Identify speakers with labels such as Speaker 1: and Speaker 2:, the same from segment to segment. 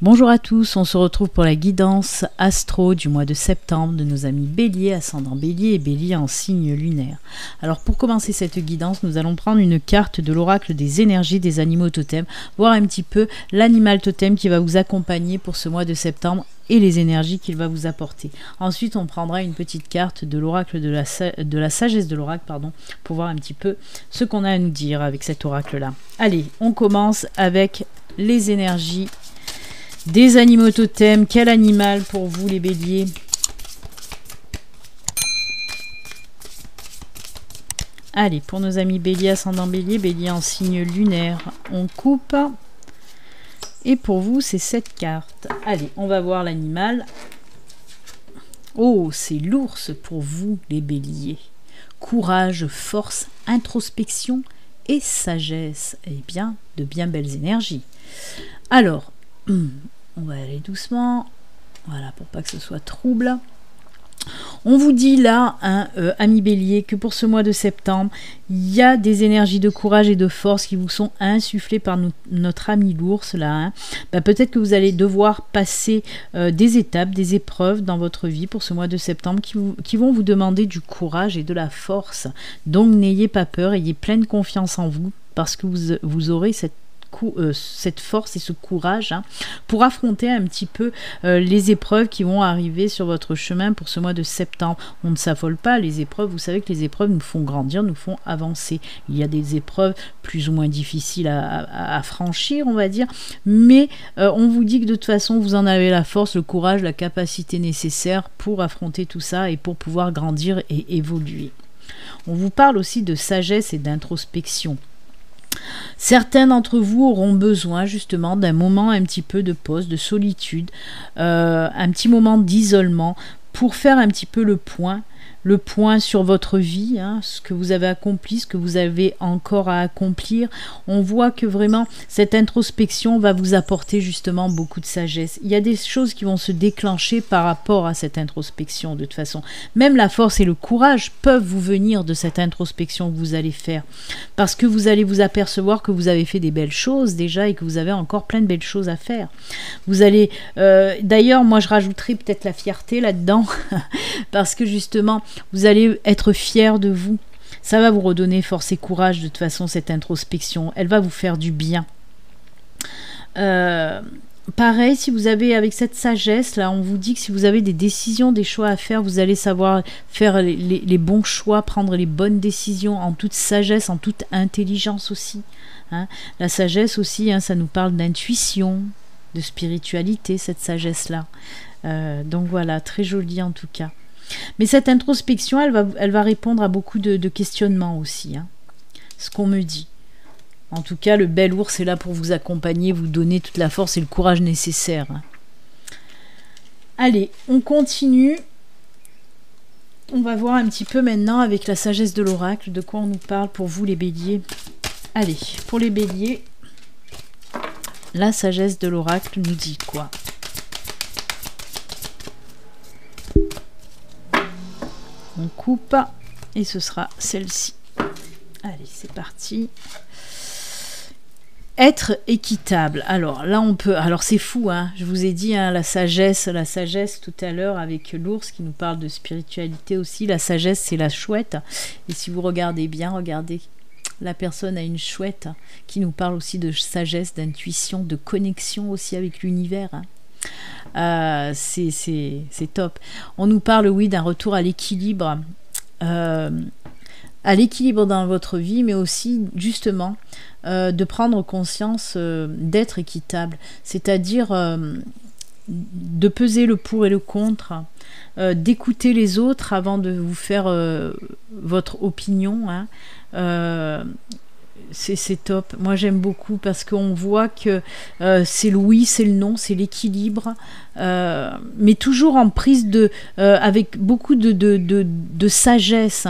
Speaker 1: Bonjour à tous, on se retrouve pour la guidance astro du mois de septembre de nos amis Bélier, ascendant Bélier et Bélier en signe lunaire. Alors pour commencer cette guidance, nous allons prendre une carte de l'oracle des énergies des animaux totems, voir un petit peu l'animal totem qui va vous accompagner pour ce mois de septembre et les énergies qu'il va vous apporter. Ensuite, on prendra une petite carte de l'oracle de la sagesse de l'oracle, pour voir un petit peu ce qu'on a à nous dire avec cet oracle-là. Allez, on commence avec les énergies des animaux totems. Quel animal pour vous les béliers? Allez, pour nos amis bélier, ascendant bélier, bélier en signe lunaire, on coupe. Et pour vous, c'est cette carte. Allez, on va voir l'animal. Oh, c'est l'ours pour vous les béliers. Courage, force, introspection et sagesse. Eh bien, de bien belles énergies. Alors, on va aller doucement, voilà, pour pas que ce soit trouble. On vous dit là, amis bélier, que pour ce mois de septembre, il y a des énergies de courage et de force qui vous sont insufflées par notre ami l'ours là. Peut-être que vous allez devoir passer des étapes, des épreuves dans votre vie pour ce mois de septembre qui vont vous demander du courage et de la force. Donc n'ayez pas peur, ayez pleine confiance en vous parce que vous aurez cette force et ce courage pour affronter un petit peu les épreuves qui vont arriver sur votre chemin pour ce mois de septembre. On ne s'affole pas, les épreuves, vous savez que les épreuves nous font grandir, nous font avancer. Il y a des épreuves plus ou moins difficiles à franchir, on va dire, mais on vous dit que de toute façon vous en avez la force, le courage, la capacité nécessaire pour affronter tout ça et pour pouvoir grandir et évoluer. On vous parle aussi de sagesse et d'introspection. Certains d'entre vous auront besoin justement d'un moment un petit peu de pause, de solitude, un petit moment d'isolement pour faire un petit peu le point sur votre vie, ce que vous avez accompli, ce que vous avez encore à accomplir. On voit que vraiment cette introspection va vous apporter justement beaucoup de sagesse. Il y a des choses qui vont se déclencher par rapport à cette introspection de toute façon. Même la force et le courage peuvent vous venir de cette introspection que vous allez faire. Parce que vous allez vous apercevoir que vous avez fait des belles choses déjà et que vous avez encore plein de belles choses à faire. Vous allez... D'ailleurs, moi je rajouterai peut-être la fierté là-dedans parce que justement vous allez être fier de vous. Ça va vous redonner force et courage de toute façon, cette introspection. Elle va vous faire du bien. Pareil, si vous avez avec cette sagesse, là, on vous dit que si vous avez des décisions, des choix à faire, vous allez savoir faire les bons choix, prendre les bonnes décisions en toute sagesse, en toute intelligence aussi. La sagesse aussi, ça nous parle d'intuition, de spiritualité, cette sagesse-là. Donc voilà, très jolie en tout cas. Mais cette introspection, elle va répondre à beaucoup de questionnements aussi, ce qu'on me dit. En tout cas, le bel ours est là pour vous accompagner, vous donner toute la force et le courage nécessaires. Allez, on continue. On va voir un petit peu maintenant avec la sagesse de l'oracle, de quoi on nous parle pour vous les béliers. Allez, pour les béliers, la sagesse de l'oracle nous dit quoi ? On coupe et ce sera celle-ci. Allez, c'est parti. Être équitable. Alors là, on peut... Alors c'est fou, je vous ai dit, la sagesse tout à l'heure avec l'ours qui nous parle de spiritualité aussi. La sagesse, c'est la chouette. Et si vous regardez bien, regardez, la personne a une chouette qui nous parle aussi de sagesse, d'intuition, de connexion aussi avec l'univers. C'est top. On nous parle, oui, d'un retour à l'équilibre. À l'équilibre dans votre vie, mais aussi justement de prendre conscience d'être équitable, c'est-à-dire de peser le pour et le contre, d'écouter les autres avant de vous faire votre opinion. C'est top. Moi j'aime beaucoup parce qu'on voit que c'est le oui, c'est le non, c'est l'équilibre, mais toujours en prise avec beaucoup de sagesse.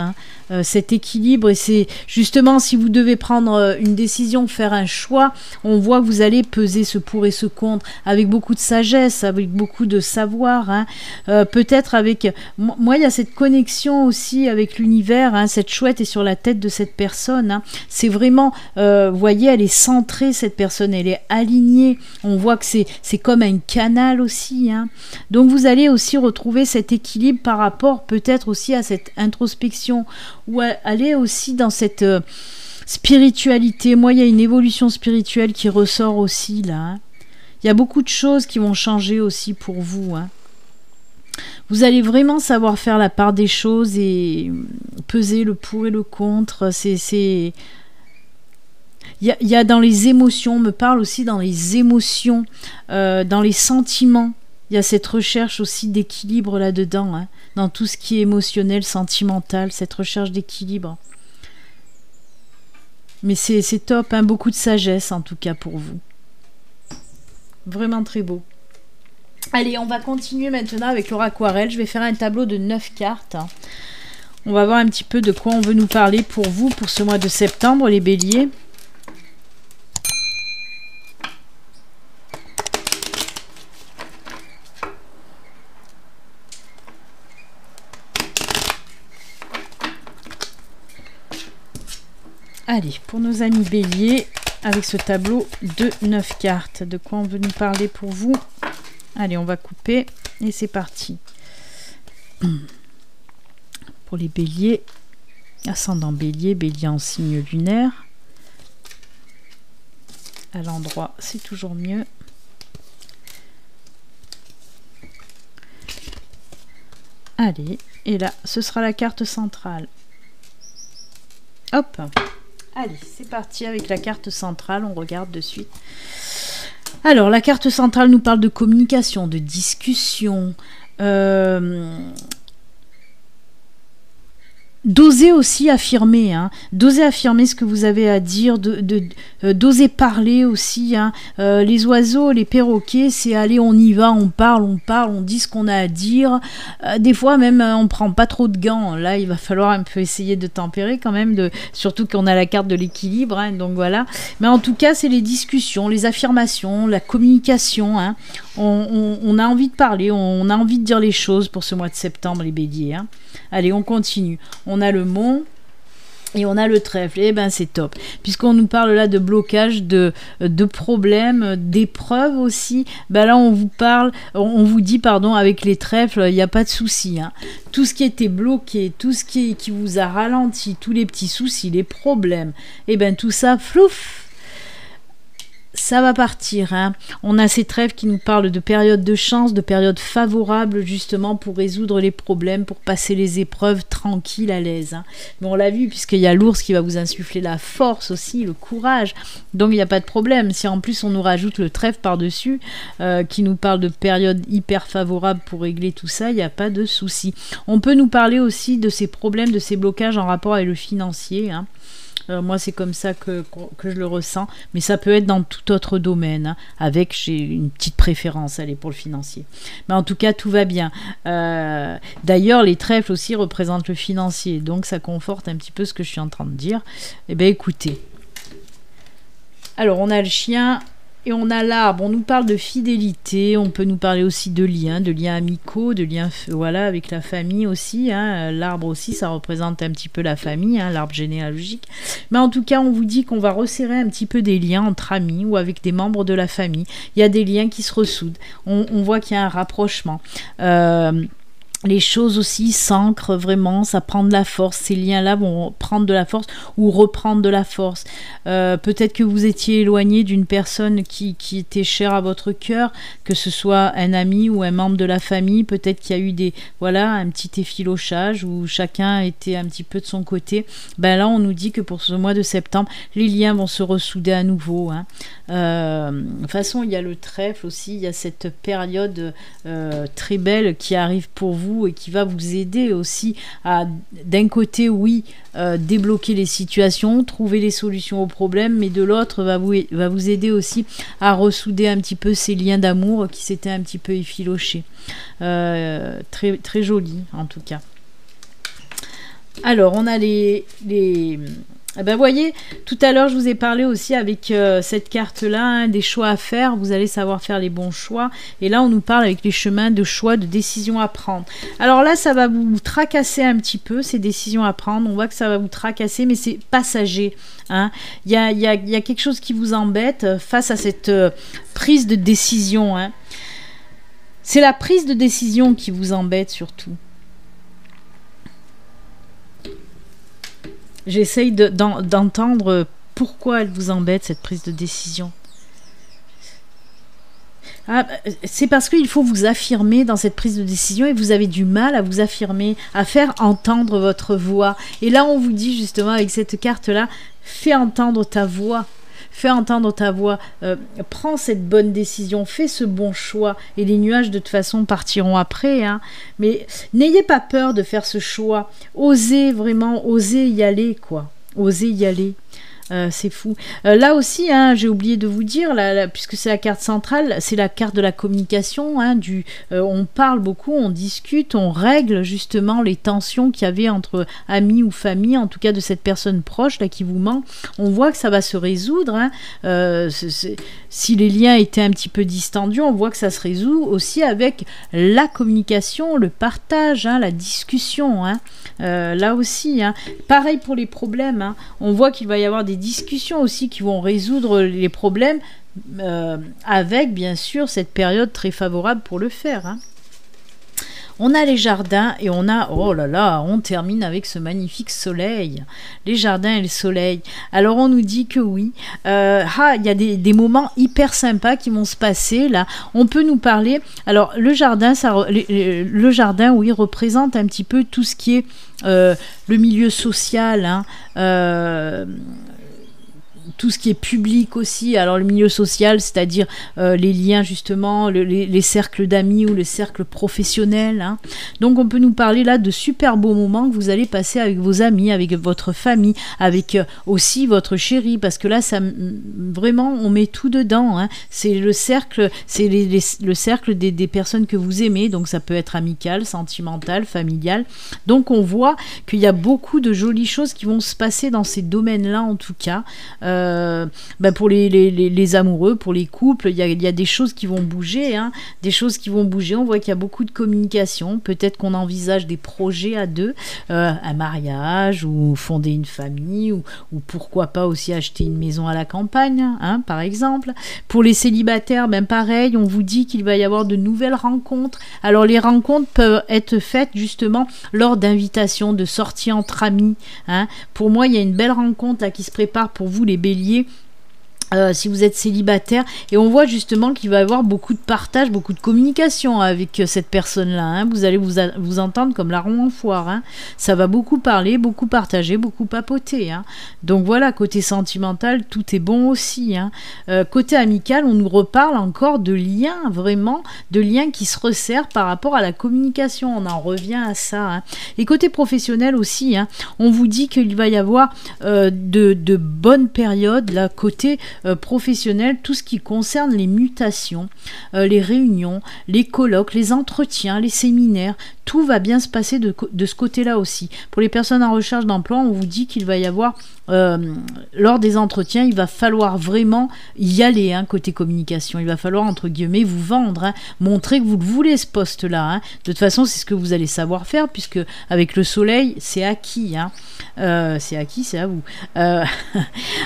Speaker 1: cet équilibre. Et c'est justement, si vous devez prendre une décision, faire un choix, on voit que vous allez peser ce pour et ce contre avec beaucoup de sagesse, avec beaucoup de savoir, hein. Peut-être avec... Moi, il y a cette connexion aussi avec l'univers, hein. Cette chouette est sur la tête de cette personne, hein. C'est vraiment... vous voyez, elle est centrée, cette personne, elle est alignée. On voit que c'est comme un canal aussi, hein. Donc, vous allez aussi retrouver cet équilibre par rapport peut-être aussi à cette introspection, ou aller aussi dans cette spiritualité. Moi, il y a une évolution spirituelle qui ressort aussi là, hein. Il y a beaucoup de choses qui vont changer aussi pour vous, hein. Vous allez vraiment savoir faire la part des choses et peser le pour et le contre. Il y a dans les émotions, on me parle aussi dans les émotions, dans les sentiments. Il y a cette recherche aussi d'équilibre là-dedans, hein, dans tout ce qui est émotionnel, sentimental, cette recherche d'équilibre. Mais c'est top, hein, beaucoup de sagesse en tout cas pour vous. Vraiment très beau. Allez, on va continuer maintenant avec l'oracle aquarelle. Je vais faire un tableau de 9 cartes. On va voir un petit peu de quoi on veut nous parler pour vous, pour ce mois de septembre, les béliers. Allez, pour nos amis béliers, avec ce tableau de 9 cartes, de quoi on veut nous parler pour vous? Allez, on va couper et c'est parti. Pour les béliers, ascendant bélier, bélier en signe lunaire. À l'endroit, c'est toujours mieux. Allez, et là, ce sera la carte centrale. Hop! Allez, c'est parti avec la carte centrale, on regarde de suite. Alors, la carte centrale nous parle de communication, de discussion, d'oser aussi affirmer, hein, d'oser affirmer ce que vous avez à dire, d'oser parler aussi, hein. Les oiseaux, les perroquets, c'est allez, on y va, on parle, on dit ce qu'on a à dire. Des fois même, on prend pas trop de gants. Là, il va falloir un peu essayer de tempérer quand même, surtout qu'on a la carte de l'équilibre, hein, donc voilà. Mais en tout cas, c'est les discussions, les affirmations, la communication, hein. On a envie de parler, on a envie de dire les choses pour ce mois de septembre, les béliers, hein. Allez, on continue. On a le mont et on a le trèfle. Eh ben, c'est top. Puisqu'on nous parle là de blocage, de problèmes, d'épreuves aussi. Ben là, on vous dit, pardon, avec les trèfles, il n'y a pas de souci, hein. Tout ce qui était bloqué, tout ce qui vous a ralenti, tous les petits soucis, les problèmes, eh ben, tout ça, flouf, ça va partir, hein. On a ces trèfles qui nous parlent de périodes de chance, de périodes favorables justement pour résoudre les problèmes, pour passer les épreuves tranquilles, à l'aise, hein. Mais on l'a vu puisqu'il y a l'ours qui va vous insuffler la force aussi, le courage. Donc il n'y a pas de problème. Si en plus on nous rajoute le trèfle par-dessus qui nous parle de périodes hyper favorables pour régler tout ça, il n'y a pas de souci. On peut nous parler aussi de ces problèmes, de ces blocages en rapport avec le financier, hein. Moi, c'est comme ça que je le ressens, mais ça peut être dans tout autre domaine, hein, j'ai une petite préférence, allez, pour le financier. Mais en tout cas, tout va bien. D'ailleurs, les trèfles aussi représentent le financier, donc ça conforte un petit peu ce que je suis en train de dire. Eh bien, écoutez. Alors, on a le chien et on a l'arbre. On nous parle de fidélité, on peut nous parler aussi de liens amicaux, de liens, voilà, avec la famille aussi, hein. L'arbre aussi, ça représente un petit peu la famille, hein, l'arbre généalogique. Mais en tout cas, on vous dit qu'on va resserrer un petit peu des liens entre amis ou avec des membres de la famille. Il y a des liens qui se ressoudent. On voit qu'il y a un rapprochement. Les choses aussi s'ancrent vraiment, ça prend de la force, ces liens-là vont prendre de la force ou reprendre de la force. Peut-être que vous étiez éloigné d'une personne qui était chère à votre cœur, que ce soit un ami ou un membre de la famille, peut-être qu'il y a eu un petit effilochage où chacun était un petit peu de son côté. Ben là, on nous dit que pour ce mois de septembre, les liens vont se ressouder à nouveau, hein. De toute façon, il y a le trèfle aussi, il y a cette période très belle qui arrive pour vous et qui va vous aider aussi à, d'un côté, oui, débloquer les situations, trouver les solutions aux problèmes, mais de l'autre va vous aider aussi à ressouder un petit peu ces liens d'amour qui s'étaient un petit peu effilochés. Très, très joli en tout cas. Alors, on a eh ben, voyez, tout à l'heure, je vous ai parlé aussi avec cette carte-là, hein, des choix à faire. Vous allez savoir faire les bons choix. Et là, on nous parle avec les chemins de choix, de décisions à prendre. Alors là, ça va vous tracasser un petit peu, ces décisions à prendre. On voit que ça va vous tracasser, mais c'est passager. Hein. Il y a quelque chose qui vous embête face à cette prise de décision. Hein. C'est la prise de décision qui vous embête surtout. J'essaye d'entendre pourquoi elle vous embête, cette prise de décision. Ah, c'est parce qu'il faut vous affirmer dans cette prise de décision et vous avez du mal à vous affirmer, à faire entendre votre voix. Et là, on vous dit justement avec cette carte-là, fais entendre ta voix. Fais entendre ta voix, prends cette bonne décision, fais ce bon choix. Et les nuages, de toute façon, partiront après. Hein. Mais n'ayez pas peur de faire ce choix. Osez vraiment, osez y aller, quoi. Osez y aller. C'est fou. Là aussi, hein, j'ai oublié de vous dire, puisque c'est la carte centrale, c'est la carte de la communication. Hein, on parle beaucoup, on discute, on règle justement les tensions qu'il y avait entre amis ou famille, en tout cas de cette personne proche là qui vous ment. On voit que ça va se résoudre. Hein. Si les liens étaient un petit peu distendus, on voit que ça se résout aussi avec la communication, le partage, hein, la discussion. Hein. Là aussi, hein. Pareil pour les problèmes. Hein. On voit qu'il va y avoir des discussions aussi qui vont résoudre les problèmes avec bien sûr cette période très favorable pour le faire. Hein. On a les jardins et on a, oh là là, on termine avec ce magnifique soleil. Les jardins et le soleil. Alors on nous dit que oui, il y a des moments hyper sympas qui vont se passer là. On peut nous parler, alors le jardin, le jardin, oui, représente un petit peu tout ce qui est le milieu social, hein, tout ce qui est public aussi, alors le milieu social, c'est-à-dire les liens justement, les cercles d'amis ou le cercle professionnel. Hein. Donc on peut nous parler là de super beaux moments que vous allez passer avec vos amis, avec votre famille, avec aussi votre chéri, parce que là, ça vraiment, on met tout dedans. Hein. C'est le cercle, c'est le cercle des personnes que vous aimez, donc ça peut être amical, sentimental, familial. Donc on voit qu'il y a beaucoup de jolies choses qui vont se passer dans ces domaines-là en tout cas. Pour les amoureux, pour les couples, il y a des choses qui vont bouger, hein, des choses qui vont bouger. On voit qu'il y a beaucoup de communication. Peut-être qu'on envisage des projets à deux, un mariage ou fonder une famille ou pourquoi pas aussi acheter une maison à la campagne, hein, par exemple. Pour les célibataires, pareil, on vous dit qu'il va y avoir de nouvelles rencontres. Alors les rencontres peuvent être faites justement lors d'invitations, de sorties entre amis. Hein. Pour moi, il y a une belle rencontre là, qui se prépare pour vous les béliers. Si vous êtes célibataire, et on voit justement qu'il va y avoir beaucoup de partage, beaucoup de communication avec cette personne-là. Hein. Vous allez vous entendre comme larron en foire. Hein. Ça va beaucoup parler, beaucoup partager, beaucoup papoter. Hein. Donc voilà, côté sentimental, tout est bon aussi. Hein. Côté amical, on nous reparle encore de liens, vraiment, de liens qui se resserrent par rapport à la communication. On en revient à ça. Hein. Et côté professionnel aussi, hein, on vous dit qu'il va y avoir de bonnes périodes, là, côté professionnel, tout ce qui concerne les mutations, les réunions, les colloques, les entretiens, les séminaires, tout va bien se passer de ce côté-là aussi. Pour les personnes en recherche d'emploi, on vous dit qu'il va y avoir, lors des entretiens, il va falloir vraiment y aller, hein, côté communication. Il va falloir, entre guillemets, vous vendre, hein, montrer que vous le voulez, ce poste-là. Hein. De toute façon, c'est ce que vous allez savoir faire, puisque avec le soleil, c'est acquis. Hein. C'est acquis, c'est à vous.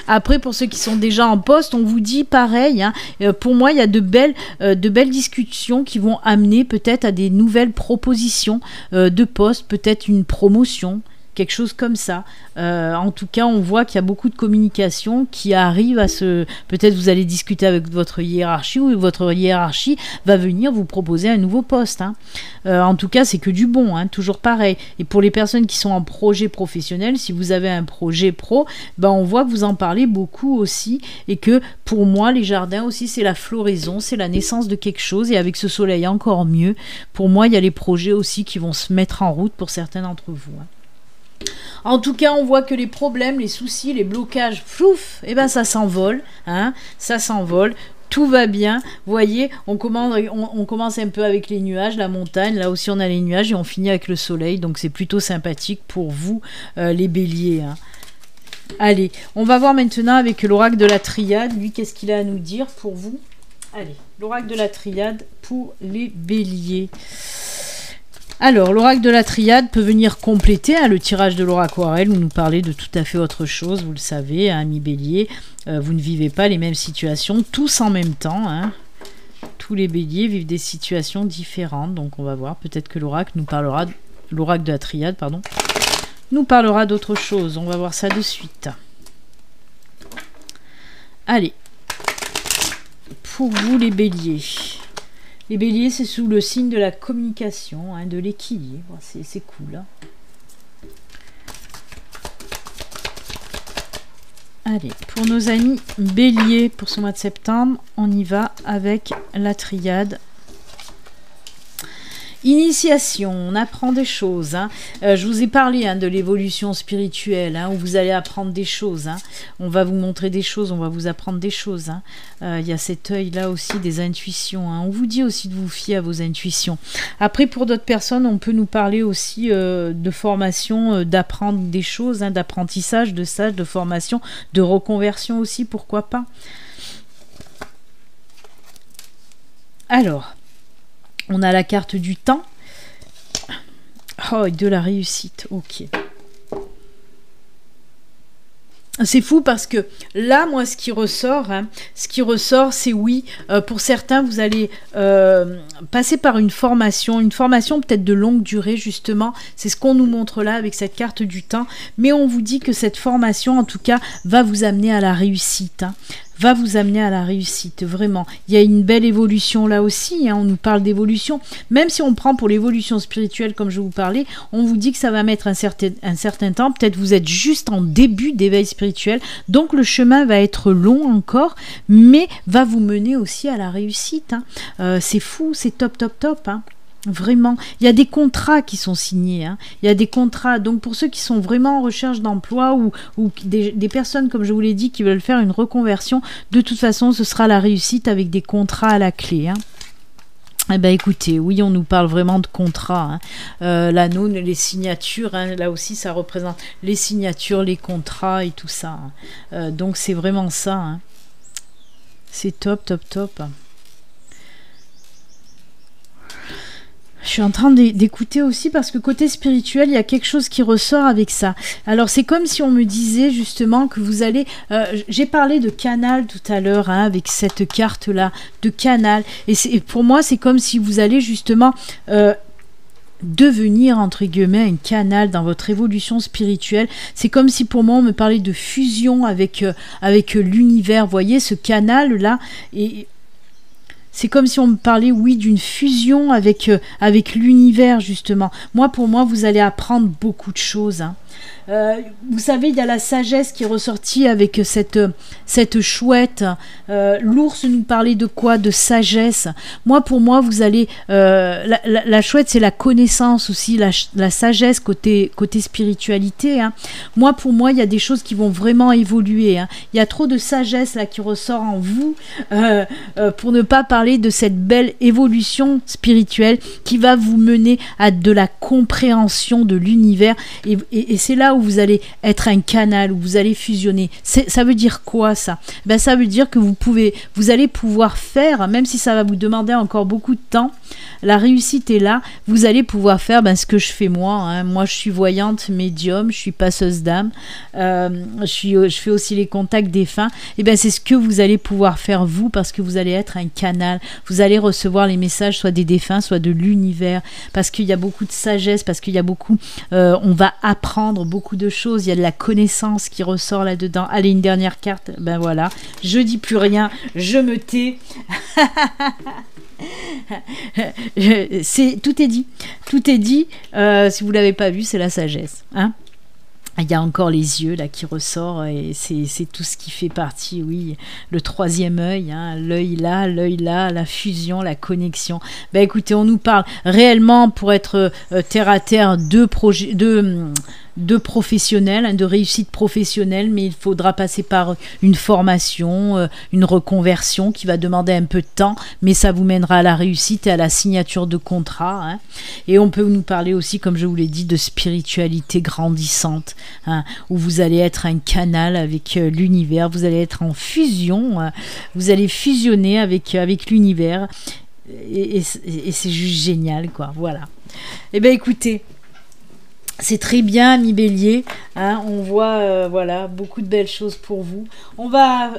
Speaker 1: Après, pour ceux qui sont déjà en poste, on vous dit pareil. Hein, pour moi, il y a de belles discussions qui vont amener peut-être à des nouvelles propositions de poste, peut-être une promotion, quelque chose comme ça. En tout cas, on voit qu'il y a beaucoup de communication qui arrive à se... Peut-être vous allez discuter avec votre hiérarchie ou votre hiérarchie va venir vous proposer un nouveau poste. Hein. En tout cas, c'est que du bon, hein, toujours pareil. Et pour les personnes qui sont en projet professionnel, si vous avez un projet pro, on voit que vous en parlez beaucoup aussi et que pour moi, les jardins aussi, c'est la floraison, c'est la naissance de quelque chose et avec ce soleil encore mieux. Pour moi, il y a les projets aussi qui vont se mettre en route pour certains d'entre vous. Hein. En tout cas, on voit que les problèmes, les soucis, les blocages, flouf, ça s'envole, hein, ça s'envole. tout va bien. Vous voyez, on commence un peu avec les nuages, la montagne. Là aussi, on a les nuages et on finit avec le soleil. Donc, c'est plutôt sympathique pour vous, les béliers. Hein. Allez, on va voir maintenant avec l'oracle de la triade. Lui, qu'est-ce qu'il a à nous dire pour vous? Allez, l'oracle de la triade pour les béliers. Alors, l'oracle de la triade peut venir compléter le tirage de l'oracle Aquarelle ou nous parler de tout à fait autre chose. Vous le savez, hein, amis béliers, vous ne vivez pas les mêmes situations tous en même temps. Hein. Tous les béliers vivent des situations différentes. Donc, on va voir. Peut-être que l'oracle nous parlera, l'oracle de la triade, pardon, nous parlera d'autre chose. On va voir ça de suite. Allez. Pour vous, les béliers. Les béliers, c'est sous le signe de la communication, hein, de l'équilibre. C'est cool. Hein. Allez, pour nos amis béliers, pour ce mois de septembre, on y va avec la triade. Initiation, on apprend des choses. Hein. Je vous ai parlé de l'évolution spirituelle, hein, où vous allez apprendre des choses. Hein. On va vous montrer des choses, on va vous apprendre des choses. Hein. Y a cet œil-là aussi des intuitions. Hein. On vous dit aussi de vous fier à vos intuitions. Après, pour d'autres personnes, on peut nous parler aussi de formation, d'apprendre des choses, hein, d'apprentissage, de stage, de formation, de reconversion aussi, pourquoi pas. Alors, on a la carte du temps. Oh, et de la réussite. Ok. C'est fou parce que là, moi, ce qui ressort, c'est oui, pour certains, vous allez passer par une formation peut-être de longue durée, justement. C'est ce qu'on nous montre là avec cette carte du temps. Mais on vous dit que cette formation, en tout cas, va vous amener à la réussite. Hein. Va vous amener à la réussite, vraiment. Il y a une belle évolution là aussi, hein, on nous parle d'évolution. Même si on prend pour l'évolution spirituelle, comme je vous parlais, on vous dit que ça va mettre un certain temps. Peut-être vous êtes juste en début d'éveil spirituel, donc le chemin va être long encore, mais va vous mener aussi à la réussite. Hein. C'est fou, c'est top, top, top. Hein. Vraiment, il y a des contrats qui sont signés, hein. Il y a des contrats, donc pour ceux qui sont vraiment en recherche d'emploi ou des personnes, comme je vous l'ai dit, qui veulent faire une reconversion, de toute façon, ce sera la réussite avec des contrats à la clé, hein. Eh ben écoutez, oui, on nous parle vraiment de contrats. Hein. L'anneau, les signatures, hein, là aussi, ça représente les signatures, les contrats et tout ça. Hein. Donc c'est vraiment ça. Hein. C'est top, top, top. Je suis en train d'écouter aussi parce que côté spirituel, il y a quelque chose qui ressort avec ça. Alors, c'est comme si on me disait justement que vous allez... j'ai parlé de canal tout à l'heure, hein, avec cette carte-là, de canal. Et pour moi, c'est comme si vous allez justement... devenir entre guillemets un canal dans votre évolution spirituelle. C'est comme si pour moi on me parlait de fusion avec l'univers. Vous voyez ce canal là et c'est comme si on me parlait, oui, d'une fusion avec l'univers, justement. Pour moi, vous allez apprendre beaucoup de choses. Hein. Vous savez, il y a la sagesse qui est ressortie avec cette chouette. L'ours nous parlait de quoi? De sagesse. Pour moi, vous allez... la chouette, c'est la connaissance aussi, la sagesse côté spiritualité. Hein. Pour moi, il y a des choses qui vont vraiment évoluer. Hein. Il y a trop de sagesse là qui ressort en vous pour ne pas parler de cette belle évolution spirituelle qui va vous mener à de la compréhension de l'univers. Et c'est là où vous allez être un canal, où vous allez fusionner. Ça veut dire quoi ça? Ça veut dire que vous allez pouvoir faire, même si ça va vous demander encore beaucoup de temps, la réussite est là, vous allez pouvoir faire ce que je fais moi. Hein. Moi, je suis voyante, médium, je suis passeuse d'âme, je fais aussi les contacts défunts. Et c'est ce que vous allez pouvoir faire vous, parce que vous allez être un canal. Vous allez recevoir les messages soit des défunts, soit de l'univers, parce qu'il y a beaucoup de sagesse, parce qu'il y a beaucoup... on va apprendre beaucoup de choses, il y a de la connaissance qui ressort là-dedans. Allez, une dernière carte, voilà. Je dis plus rien, je me tais. Tout est dit. Tout est dit. Si vous l'avez pas vu, c'est la sagesse. Hein. Il y a encore les yeux là qui ressort et c'est tout ce qui fait partie, oui, le troisième œil, hein, l'œil là, la fusion, la connexion. Écoutez, on nous parle réellement, pour être terre à terre, de professionnel, hein, de réussite professionnelle, mais il faudra passer par une formation, une reconversion qui va demander un peu de temps, mais ça vous mènera à la réussite et à la signature de contrat. Hein. Et on peut nous parler aussi, comme je vous l'ai dit, de spiritualité grandissante, hein, où vous allez être un canal avec l'univers, vous allez être en fusion, vous allez fusionner avec l'univers, et c'est juste génial, quoi. Voilà. Eh bien, écoutez, c'est très bien, ami Bélier, hein, on voit voilà, beaucoup de belles choses pour vous. On va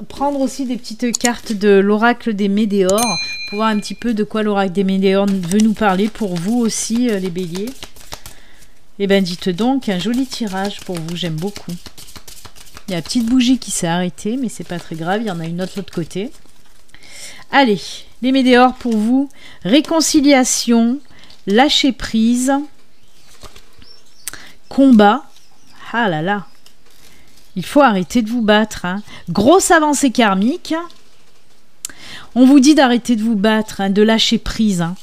Speaker 1: prendre aussi des petites cartes de l'oracle des Médéors pour voir un petit peu de quoi l'oracle des Médéors veut nous parler pour vous aussi, les Béliers. Eh bien, dites donc, un joli tirage pour vous, j'aime beaucoup. Il y a la petite bougie qui s'est arrêtée, mais c'est pas très grave, il y en a une autre de l'autre côté. Allez, les Médéors pour vous, réconciliation, lâcher prise, combat. Ah là là, il faut arrêter de vous battre. Hein. Grosse avancée karmique. On vous dit d'arrêter de vous battre, hein, de lâcher prise. Hein.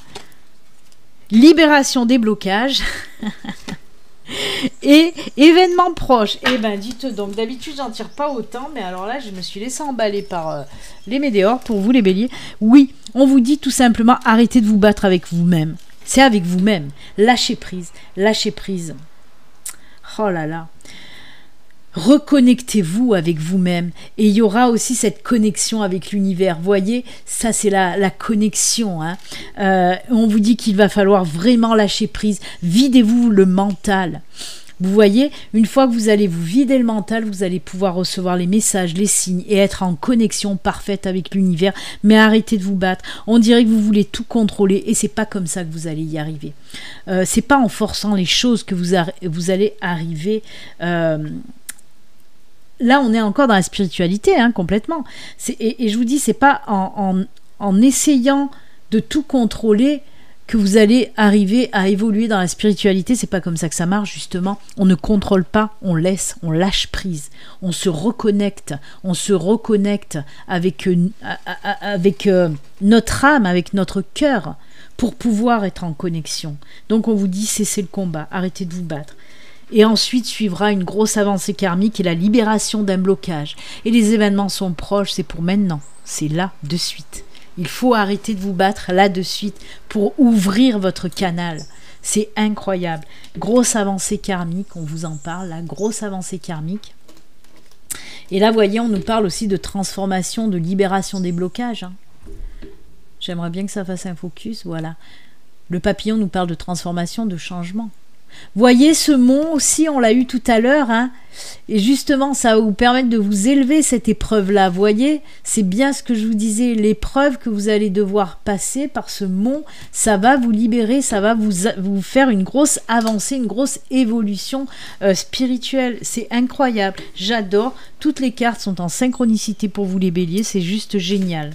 Speaker 1: Libération des blocages. Et événement proche. Eh ben, dites donc, d'habitude, j'en tire pas autant, mais alors là, je me suis laissé emballer par les Médéors pour vous, les Béliers. Oui, on vous dit tout simplement, arrêtez de vous battre avec vous-même. C'est avec vous-même. Lâchez prise. Lâchez prise. Oh là là. Reconnectez-vous avec vous-même. Et il y aura aussi cette connexion avec l'univers. Voyez, ça c'est la connexion. Hein. On vous dit qu'il va falloir vraiment lâcher prise. Videz-vous le mental. Vous voyez, une fois que vous allez vous vider le mental, vous allez pouvoir recevoir les messages, les signes et être en connexion parfaite avec l'univers. Mais arrêtez de vous battre. On dirait que vous voulez tout contrôler et c'est pas comme ça que vous allez y arriver. C'est pas en forçant les choses que vous allez arriver. Là, on est encore dans la spiritualité, hein, complètement. Et je vous dis, c'est pas en essayant de tout contrôler que vous allez arriver à évoluer dans la spiritualité. C'est pas comme ça que ça marche, justement. On ne contrôle pas, on laisse, on lâche prise. On se reconnecte avec notre âme, avec notre cœur, pour pouvoir être en connexion. Donc, on vous dit, cessez le combat, arrêtez de vous battre. Et ensuite suivra une grosse avancée karmique et la libération d'un blocage. Et les événements sont proches, c'est pour maintenant. C'est là, de suite. Il faut arrêter de vous battre là de suite pour ouvrir votre canal. C'est incroyable. Grosse avancée karmique, on vous en parle, la grosse avancée karmique. Et là, voyez, on nous parle aussi de transformation, de libération des blocages. Hein. J'aimerais bien que ça fasse un focus, voilà. Le papillon nous parle de transformation, de changement. Voyez ce mont aussi, on l'a eu tout à l'heure, hein, et justement ça va vous permettre de vous élever cette épreuve-là. Voyez, c'est bien ce que je vous disais, l'épreuve que vous allez devoir passer par ce mont, ça va vous libérer, ça va vous faire une grosse avancée, une grosse évolution spirituelle. C'est incroyable, j'adore. Toutes les cartes sont en synchronicité pour vous les béliers, c'est juste génial.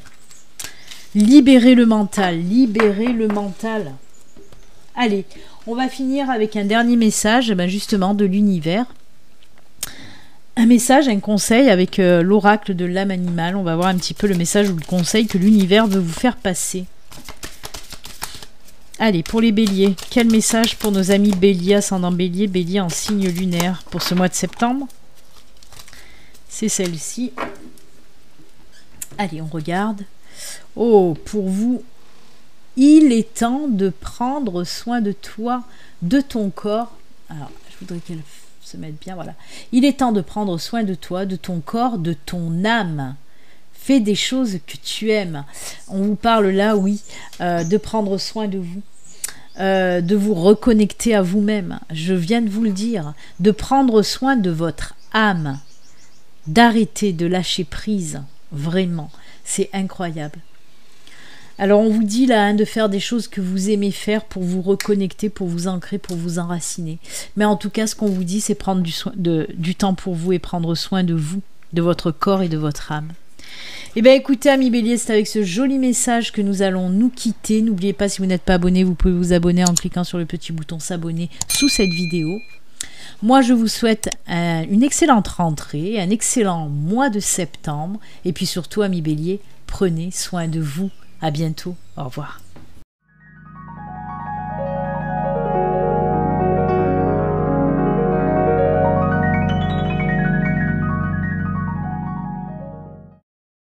Speaker 1: Libérez le mental, libérez le mental. Allez, on va finir avec un dernier message, ben justement, de l'univers. Un message, un conseil avec l'oracle de l'âme animale. On va voir un petit peu le message ou le conseil que l'univers veut vous faire passer. Allez, pour les béliers, quel message pour nos amis béliers, ascendant bélier, bélier en signe lunaire pour ce mois de septembre? C'est celle-ci. Allez, on regarde. Oh, pour vous... Il est temps de prendre soin de toi, de ton corps. Alors, je voudrais qu'elle se mette bien, voilà. Il est temps de prendre soin de toi, de ton corps, de ton âme. Fais des choses que tu aimes. On vous parle là, oui, de prendre soin de vous, de vous reconnecter à vous-même. Je viens de vous le dire, de prendre soin de votre âme, d'arrêter de lâcher prise, vraiment. C'est incroyable. Alors on vous dit là, hein, de faire des choses que vous aimez faire pour vous reconnecter, pour vous ancrer, pour vous enraciner. Mais en tout cas, ce qu'on vous dit, c'est prendre du temps pour vous et prendre soin de vous, de votre corps et de votre âme. Eh bien écoutez, amis béliers, c'est avec ce joli message que nous allons nous quitter. N'oubliez pas, si vous n'êtes pas abonné, vous pouvez vous abonner en cliquant sur le petit bouton s'abonner sous cette vidéo. Moi, je vous souhaite une excellente rentrée, un excellent mois de septembre. Et puis surtout, amis béliers, prenez soin de vous. À bientôt. Au revoir.